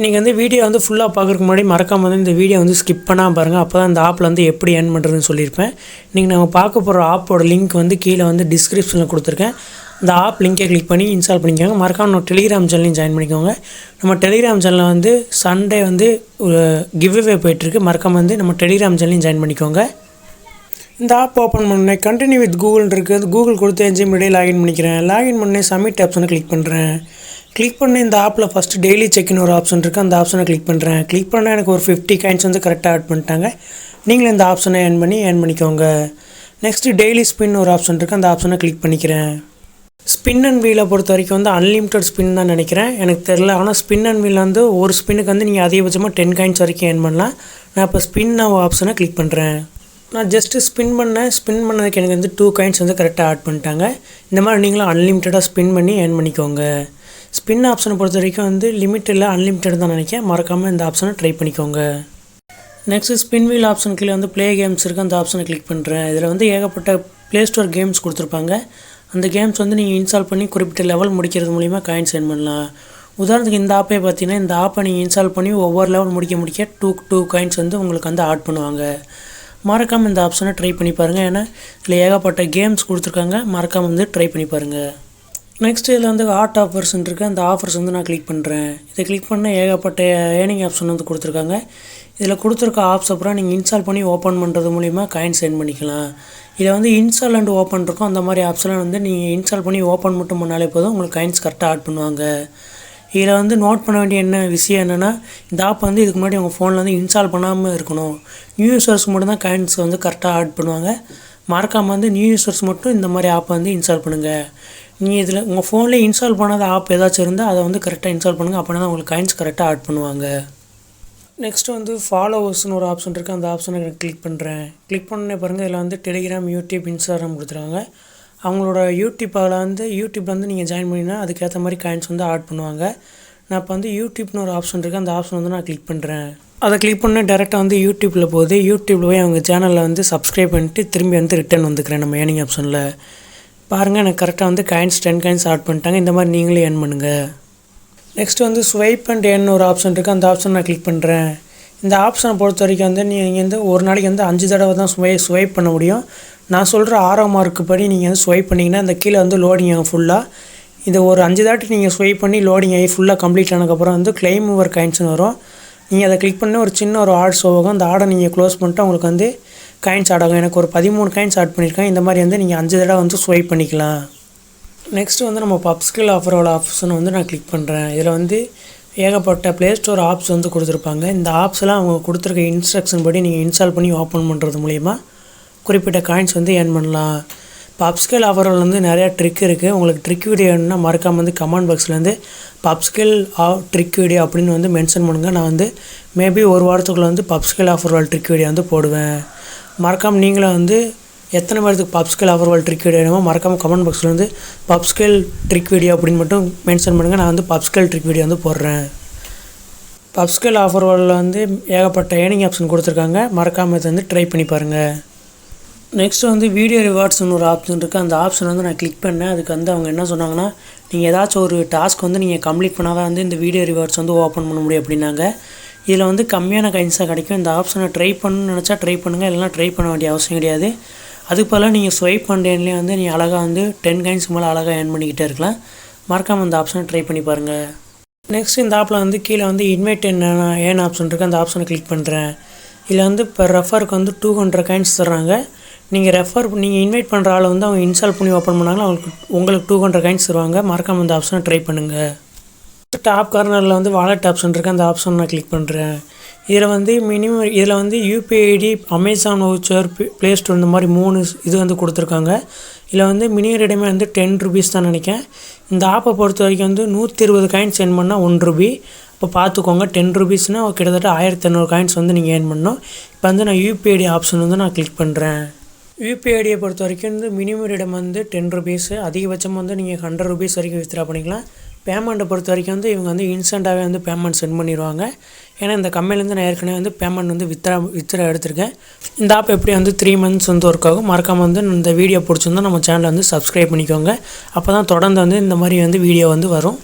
இன்றைக்கி வந்து வீடியோ வந்து ஃபுல்லாக பார்க்குறதுக்கு முன்னாடி மறக்காம வந்து இந்த வீடியோ வந்து ஸ்கிப் பண்ணாமல் பாருங்கள். அப்போ தான் இந்த ஆப்பில் வந்து எப்படி ஏர்ன் பண்ணுறதுன்னு சொல்லியிருப்பேன். இன்றைக்கி நம்ம பார்க்க போகிற ஆப்போட லிங்க் வந்து கீழே வந்து டிஸ்கிரிப்ஷனில் கொடுத்துருக்கேன். இந்த ஆப் லிங்கை கிளிக் பண்ணி இன்ஸ்டால் பண்ணிக்கோங்க. மறக்காம நம்ம டெலிகிராம் சேனலையும் ஜாயின் பண்ணிக்கோங்க. நம்ம டெலிகிராம் சேனலில் வந்து சண்டே வந்து ஒரு கிவ்அவே போயிட்டுருக்கு. மறக்காம வந்து நம்ம டெலிகிராம் சேனலையும் ஜாயின் பண்ணிக்கோங்க. இந்த ஆப் ஓப்பன் பண்ணேன். கண்டினியூ வித் கூகுள் இருக்குது. கூகுள் கொடுத்து என்ஜிஎம்லேயே லாகின் பண்ணிக்கிறேன். லாகின் பண்ணி சப்மிட் ஆப்ஷனை கிளிக் பண்ணுறேன். கிளிக் பண்ணி இந்த ஆப்பில் ஃபஸ்ட்டு டெய்லி செக்இன் ஒரு ஆப்ஷன் இருக்குது. அந்த ஆப்ஷனை கிளிக் பண்ணுறேன். கிளிக் பண்ணால் எனக்கு ஒரு 50 காயின்ஸ் வந்து கரெக்டாக ஆட் பண்ணிட்டாங்க. நீங்களும் இந்த ஆப்ஷனை ஏர்ன் பண்ணிக்கோங்க. நெக்ஸ்ட்டு டெய்லி ஸ்பின் ஒரு ஆப்ஷன் இருக்குது. அந்த ஆப்ஷனை கிளிக் பண்ணிக்கிறேன். ஸ்பின் அண்ட் வீலை பொறுத்த வரைக்கும் வந்து அன்லிமிட்டட் ஸ்பின் தான் நினைக்கிறேன், எனக்கு தெரில. ஆனால் ஸ்பின் அண்ட் வீல் வந்து ஒரு ஸ்பின்னுக்கு வந்து நீங்கள் அதிகபட்சமாக 10 காயின்ஸ் வரைக்கும் ஏர்ன் பண்ணலாம். நான் இப்போ ஸ்பின் ஆப்ஷனை கிளிக் பண்ணுறேன். நான் ஜஸ்ட்டு ஸ்பின் பண்ணதுக்கு எனக்கு வந்து 2 காயின்ஸ் வந்து கரெக்டாக ஆட் பண்ணிட்டாங்க. இந்த மாதிரி நீங்களும் அன்லிமிட்டடாக ஸ்பின் பண்ணி ஏர்ன் பண்ணிக்கோங்க. ஸ்பின் ஆப்ஷனை பொறுத்த வரைக்கும் வந்து லிமிட் இல்லை, அன்லிமிட்டட் தான் நினைக்கிறேன். மறக்காமல் இந்த ஆப்ஷனை ட்ரை பண்ணிக்கோங்க. நெக்ஸ்ட்டு ஸ்பின் வீல் ஆப்ஷன் கீழே வந்து ப்ளே கேம்ஸ் இருக்குது. அந்த ஆப்ஷனை கிளிக் பண்ணுறேன். இதில் வந்து ஏகப்பட்ட ப்ளே ஸ்டோர் கேம்ஸ் கொடுத்துருப்பாங்க. அந்த கேம்ஸ் வந்து நீங்கள் இன்ஸ்டால் பண்ணி குறிப்பிட்ட லெவல் முடிக்கிறது மூலிமா காயின்ஸ் ஏர்ன் பண்ணலாம். உதாரணத்துக்கு இந்த ஆப்பே பார்த்தீங்கன்னா, இந்த ஆப்பை நீங்கள் இன்ஸ்டால் பண்ணி ஒவ்வொரு லெவல் முடிக்க 2 காயின்ஸ் வந்து உங்களுக்கு வந்து ஆட் பண்ணுவாங்க. மறக்காமல் இந்த ஆப்ஷனை ட்ரை பண்ணி பாருங்கள். ஏன்னா இதில் ஏகப்பட்ட கேம்ஸ் கொடுத்துருக்காங்க. மறக்காமல் வந்து ட்ரை பண்ணி பாருங்கள். நெக்ஸ்ட் இதில் வந்து ஆட் ஆஃபர்ஸ் இருக்குது. அந்த ஆஃபர்ஸ் வந்து நான் கிளிக் பண்ணுறேன். இதை கிளிக் பண்ண ஏகப்பட்ட ஏர்னிங் ஆப்ஷன் வந்து கொடுத்துருக்காங்க. இதில் கொடுத்துருக்க ஆப்ஸ் அப்புறம் நீங்கள் இன்ஸ்டால் பண்ணி ஓப்பன் பண்ணுறது மூலிமா காயின்ஸ் ஏர்ன் பண்ணிக்கலாம். இதை வந்து இன்ஸ்டால் அண்ட் ஓப்பன் இருக்கும். அந்த மாதிரி ஆப்ஸ்லாம் வந்து நீங்கள் இன்ஸ்டால் பண்ணி ஓப்பன் மட்டும் பண்ணாலே போதும், உங்களுக்கு காயின்ஸ் கரெக்டாக ஆட் பண்ணுவாங்க. இதில் வந்து நோட் பண்ண வேண்டிய விஷயம் என்னென்னா, இந்த ஆப் வந்து இதுக்கு முன்னாடி உங்கள் ஃபோனில் வந்து இன்ஸ்டால் பண்ணாமல் இருக்கணும். நியூ யூசர்ஸ்க்கு மட்டும் தான் காயின்ஸ் வந்து கரெக்டாக ஆட் பண்ணுவாங்க. மறக்காமல் வந்து நியூ யூசர்ஸ் மட்டும் இந்த மாதிரி ஆப்பை வந்து இன்ஸ்டால் பண்ணுங்கள். நீங்கள் இதில் உங்கள் ஃபோன்லேயே இன்ஸ்டால் பண்ணாத ஆப் ஏதாச்சும் இருந்தால் அதை வந்து கரெக்டாக இன்ஸ்டால் பண்ணுங்கள். அப்படின்னா தான் உங்களுக்கு காயின்ஸ் கரெக்டாக ஆட் பண்ணுவாங்க. நெக்ஸ்ட்டு வந்து ஃபாலோவர்ஸ்னு ஒரு ஆப்ஷன் இருக்குது. அந்த ஆப்ஷனை கிளிக் பண்ணுறேன். கிளிக் பண்ணே பாருங்கள், இதில் வந்து டெலிகிராம், யூடியூப், இன்ஸ்டாகிராம் கொடுத்துருக்காங்க. அவங்களோட யூடியூப்பில் வந்து நீங்கள் ஜாயின் பண்ணினா அதுக்கேற்ற மாதிரி காயின்ஸ் வந்து ஆட் பண்ணுவாங்க. நான் இப்போ வந்து யூடியூப்னு ஒரு ஆப்ஷன் இருக்குது. அந்த ஆப்ஷன் வந்து நான் கிளிக் பண்ணுறேன். அதை கிளிக் பண்ண டேரெக்டாக வந்து யூடியூப்பில் போகுது. யூடியூப்பில் போய் அவங்க சேனலில் வந்து சப்ஸ்கிரைப் பண்ணிட்டு திரும்பி வந்து ரிட்டர்ன் வந்துக்கிறேன் நம்ம ஏர்னிங் ஆப்ஷனில். பாருங்கள், எனக்கு கரெக்டாக வந்து 10 காயின்ஸ் ஆட் பண்ணிட்டாங்க. இந்த மாதிரி நீங்களே ஏர்ன் பண்ணுங்கள். நெக்ஸ்ட்டு வந்து ஸ்வைப் அண்ட் ஏர்ன் ஒரு ஆப்ஷன் இருக்குது. அந்த ஆப்ஷன் நான் கிளிக் பண்ணுறேன். இந்த ஆப்ஷனை பொறுத்த வரைக்கும் வந்து நீங்கள் வந்து ஒரு நாளைக்கு வந்து 5 தடவை தான் ஸ்வைப் பண்ண முடியும். நான் சொல்கிற 6ஆம் மார்க்கு படி நீங்கள் வந்து ஸ்வைப் பண்ணிங்கன்னா அந்த கீழே வந்து லோடிங் ஆகும் ஃபுல்லாக. இதை ஒரு 5 தாட்டி நீங்கள் ஸ்வைப் பண்ணி லோடிங் ஆகி ஃபுல்லாக கம்ப்ளீட் ஆனதுக்கப்புறம் வந்து கிளைம் யுவர் காயின்ஸ்னு வரும். நீங்கள் அதை கிளிக் பண்ணி ஒரு சின்ன ஒரு ஆட் ஷோ ஆகும். அந்த ஆடை நீங்கள் க்ளோஸ் பண்ணிட்டு உங்களுக்கு வந்து காயின்ஸ் ஆட் ஆகும். எனக்கு ஒரு 13 காயின்ஸ் ஆட் பண்ணியிருக்கேன். இந்த மாதிரி வந்து நீங்கள் 5 தடவை வந்து ஸ்வைப் பண்ணிக்கலாம். நெக்ஸ்ட்டு வந்து நம்ம பப்ஸ்கில் ஆஃபரோட ஆப்ஷனை வந்து நான் கிளிக் பண்ணுறேன். இதில் வந்து ஏகப்பட்ட ப்ளே ஸ்டோர் ஆப்ஸ் வந்து கொடுத்துருப்பாங்க. இந்த ஆப்ஸ்லாம் அவங்க கொடுத்துருக்க இன்ஸ்ட்ரக்ஷன் படி நீங்கள் இன்ஸ்டால் பண்ணி ஓப்பன் பண்ணுறது மூலிமா குறிப்பிட்ட காயின்ஸ் வந்து ஏர்ன் பண்ணலாம். பப்ஸ்கில் ஆஃபரில் வந்து நிறையா ட்ரிக் இருக்குது. உங்களுக்கு ட்ரிக் வீடியோ வேணும்னா மறக்காமல் வந்து கமெண்ட் பாக்ஸில் வந்து பப்ஸ்கில் ட்ரிக் வீடியோ அப்படின்னு வந்து மென்ஷன் பண்ணுங்கள். நான் வந்து மேபி ஒரு வாரத்துக்குள்ளே வந்து பப்ஸ்கில் ஆஃபரோட ட்ரிக் வீடியோ வந்து போடுவேன். மறக்காமல் நீங்களும் வந்து எத்தனை பேருக்கு பப்ஸ்கில் ஆஃபர்வால் ட்ரிக் வீடியோ வேணுமோ மறக்காமல் கமெண்ட் பாக்ஸில் வந்து பப்ஸ்கில் ட்ரிக் வீடியோ அப்படின்னு மட்டும் மென்ஷன் பண்ணுங்கள். நான் வந்து பப்ஸ்கில் ட்ரிக் வீடியோ வந்து போடுறேன். பப்ஸ்கில் ஆஃபர்வாலில் வந்து ஏகப்பட்ட ஏர்னிங் ஆப்ஷன் கொடுத்துருக்காங்க. மறக்காமல் இதை வந்து ட்ரை பண்ணி பாருங்கள். நெக்ஸ்ட்டு வந்து வீடியோ ரிவார்ட்ஸ்னு ஒரு ஆப்ஷன் இருக்குது. அந்த ஆப்ஷன் வந்து நான் கிளிக் பண்ணேன். அதுக்கு வந்து அவங்க என்ன சொன்னாங்கன்னா, நீங்கள் ஏதாச்சும் ஒரு டாஸ்க் வந்து நீங்கள் கம்ப்ளீட் பண்ணால் தான் வந்து இந்த வீடியோ ரிவார்ட்ஸ் வந்து ஓப்பன் பண்ண முடியும் அப்படின்னாங்க. இதில் வந்து கம்மியான காயின்ஸாக கிடைக்கும். இந்த ஆப்ஷனை ட்ரை பண்ணணும்னு நினச்சா ட்ரை பண்ணுங்கள், இல்லைனா ட்ரை பண்ண வேண்டிய அவசியம் கிடையாது. அதுக்கு பதிலாக நீங்கள் ஸ்வைப் பண்ணுறேன்லேயே வந்து நீங்கள் அழகாக வந்து 10 காயின்ஸ் மேலே அழகாக ஏர்ன் பண்ணிக்கிட்டே இருக்கலாம். மறக்காமல் இந்த ஆப்ஷனை ட்ரை பண்ணி பாருங்கள். நெக்ஸ்ட் இந்த ஆப்பில் வந்து கீழே வந்து இன்வைட் ஏர்ன் ஆப்ஷன் இருக்குது. அந்த ஆப்ஷனை கிளிக் பண்ணுறேன். இதில் வந்து இப்போ ரெஃபருக்கு வந்து 200 காயின்ஸ் தர்றாங்க. நீங்கள் இன்வைட் பண்ணுற ஆளை வந்து அவங்க இன்ஸ்டால் பண்ணி ஓப்பன் பண்ணாங்களா உங்களுக்கு 200 காயின்ஸ் தருவாங்க. மறக்காமல் இந்த ஆப்ஷனை ட்ரை பண்ணுங்கள். டாப் கார்னரில் வந்து வாலெட் ஆப்ஷன் இருக்குது. அந்த ஆப்ஷன் நான் கிளிக் பண்ணுறேன். இதில் வந்து UPI ID, Amazon voucher, play store இந்த மாதிரி 3 இது வந்து கொடுத்துருக்காங்க. இதில் வந்து மினி ரெடிமே வந்து 10 ரூபீஸ் தான் நினைக்கிறேன். இந்த ஆப்பை பொறுத்த வரைக்கும் வந்து 120 காயின்ஸ் ஏர்ன் பண்ணால் 1 ரூபி. இப்போ பார்த்துக்கோங்க, 10 ரூபீஸ்னால் கிட்டத்தட்ட 1500 காயின்ஸ் வந்து நீங்கள் ஏர்ன் பண்ணணும். இப்போ வந்து நான் யூபிஐ ஐடி ஆப்ஷன் வந்து நான் கிளிக் பண்ணுறேன். யூபிஐ ஐடியை பொறுத்த வரைக்கும் வந்து மினிமம் ரிடம் வந்து 10 ரூபீஸு, அதிகபட்சம் வந்து நீங்கள் 100 ரூபீஸ் வரைக்கும் வித்ட்ரா பண்ணிக்கலாம். பேமெண்ட்டை பொறுத்த வரைக்கும் வந்து இவங்க வந்து இன்ஸ்டண்ட்டாகவே வந்து பேமெண்ட் சென்ட் பண்ணிடுவாங்க. ஏன்னா இந்த கம்பெனிலேருந்து நான் ஏற்கனவே வந்து பேமெண்ட் வந்து வித்ட்ரா எடுத்திருக்கேன். இந்த ஆப் எப்படி வந்து 3 மந்த்ஸ் வந்து ஒர்க் ஆகும். மறக்காமல் வந்து இந்த வீடியோ பிடிச்சிருந்தா நம்ம சேனலை வந்து சப்ஸ்கிரைப் பண்ணிக்கோங்க. அப்போ தான் தொடர்ந்து வந்து இந்த மாதிரி வந்து வீடியோ வந்து வரும்.